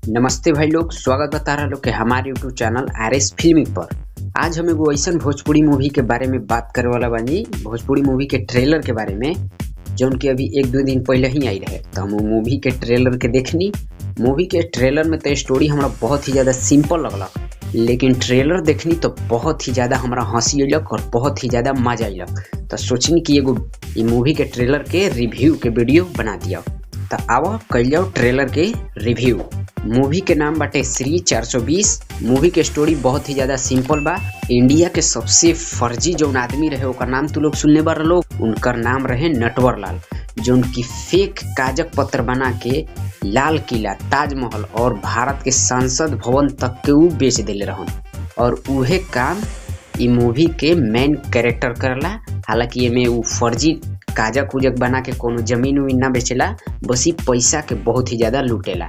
नमस्ते भाई लोग, स्वागत बता रहा लोग के हमारे यूट्यूब चैनल RS फिल्मी पर। आज हम एगो ऐसन भोजपुरी मूवी के बारे में बात करे वाला बानी। भोजपुरी मूवी के ट्रेलर के बारे में, जौन की अभी एक दो दिन पहले ही आई रहे, तो हम मूवी के ट्रेलर के देखनी। मूवी के ट्रेलर में तो स्टोरी हमारा बहुत ही ज़्यादा सिंपल लगलक, लेकिन ट्रेलर देखनी तो बहुत ही ज़्यादा हमारा हंसी अइलक और बहुत ही ज़्यादा मजा अइलक। तो सोचनी कि एगो ये मूवी के ट्रेलर के रिव्यू के वीडियो बना दिया। तो आओ कर जाओ ट्रेलर के रिव्यू। मूवी के नाम बाटे श्री 420। मूवी के स्टोरी बहुत ही ज्यादा सिंपल बा। इंडिया के सबसे फर्जी जो आदमी रहे ओकर नाम तू लोग सुनने बार लोग, उनकर नाम रहे नटवर लाल, जो उनकी फेक कागज पत्र बना के लाल किला, ताजमहल और भारत के संसद भवन तक के ऊ बेच दिले रहन। और उहे काम ई मूवी के मेन कैरेक्टर करला। हालांकि एमे ऊ फर्जी काजक उजक बना के कोनो जमीन उमीन ना बेचेला, बस ही पैसा के बहुत ही ज्यादा लूटेला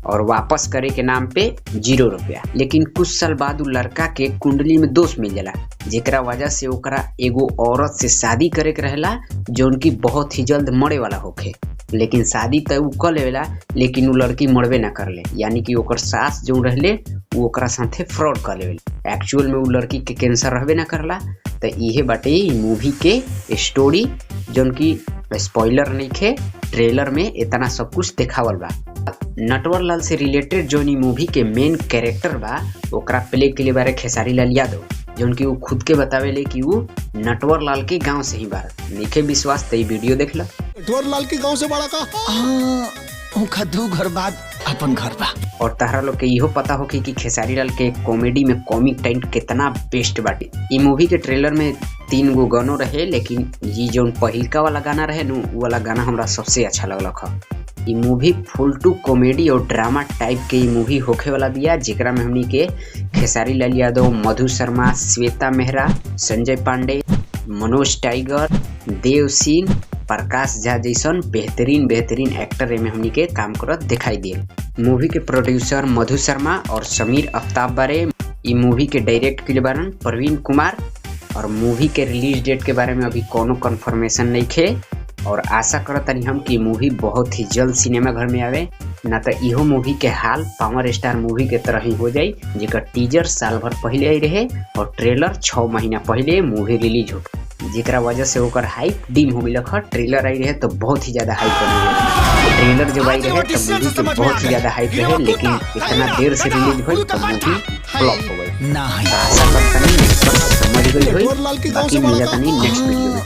और वापस करे के नाम पे 0 रुपया। लेकिन कुछ साल बाद उ लड़का के कुंडली में दोष मिल जाला, जेकरा वजह से ओकरा एगो औरत से शादी करे के रहेला, जो उनकी बहुत ही जल्द मरे वाला होखे। लेकिन शादी तो उ कर लेवेला, लेकिन उ लड़की मरबे ना करले, यानी कि ओकर सास जो रहले उ ओकरा साथे फ्रॉड कर लेवेला। एक्चुअल में उ लड़की के कैंसर रहबे ना करला। तो इहे बाटे मूवी के स्टोरी, जोन की स्पॉइलर नहीं खे, ट्रेलर में इतना सब कुछ दिखावल बा। नटवर लाल से रिलेटेड जो मूवी के मेन कैरेक्टर बा, ओकरा प्ले के लिए बारे खेसारी लाल यादव, जोन की वो खुद के बतावेले कि वो नटवर लाल के गांव से ही बा। नीचे विश्वास तो वीडियो देख लो। नटवर लाल के गांव से बड़ा का दू घर बाद अपन घर बा। और तारा लोग के इहो पता हो कि खेसारी लाल के कॉमेडी में कॉमिक टाइम कितना बेस्ट बाटे। ई मूवी के ट्रेलर में 3 गो गानों रहे, लेकिन ये जो पहिलका वाला गाना रहे नु, वो वाला गाना हमरा सबसे अच्छा लगलक है। ई मूवी फुल टू कॉमेडी और ड्रामा टाइप के ई मूवी होखे वाला बिया, जेकरा में हमनी के खेसारी लाल यादव, मधु शर्मा, श्वेता मेहरा, संजय पांडे, मनोज टाइगर, देव सिंह, प्रकाश झा जैसन बेहतरीन एक्टर में हमनी के काम करत दिखाई दिए। मूवी के प्रोड्यूसर मधु शर्मा और समीर आफ्ताब बारे ई मूवी के डायरेक्ट के बारे प्रवीण कुमार। और मूवी के रिलीज डेट के बारे में अभी कोनो कंफर्मेशन नहीं खे, और आशा करतनी हम कि मूवी बहुत ही जल्द सिनेमा घर में आवे, ना तो इहो मूवी के हाल पावर स्टार मूवी के तरह ही हो जाए, जेकर टीजर साल भर पहले आई रहे और ट्रेलर 6 महीना पहले मूवी रिलीज हो, जेकरा वजह से ओकर हाइप डिम हो गई। ट्रेलर आई रहे तो बहुत ही ज्यादा हाइप बन गई। ट्रेलर जब आई रहे तो मूवी के बहुत ही ज्यादा हाइप रहे, लेकिन इतना देर से रिलीज हुई तो मूवी फ्लॉप हो गई। आशा करतनी समझ गई हुई। बाकी मिलता नहीं नेक्स्ट वीडियो में।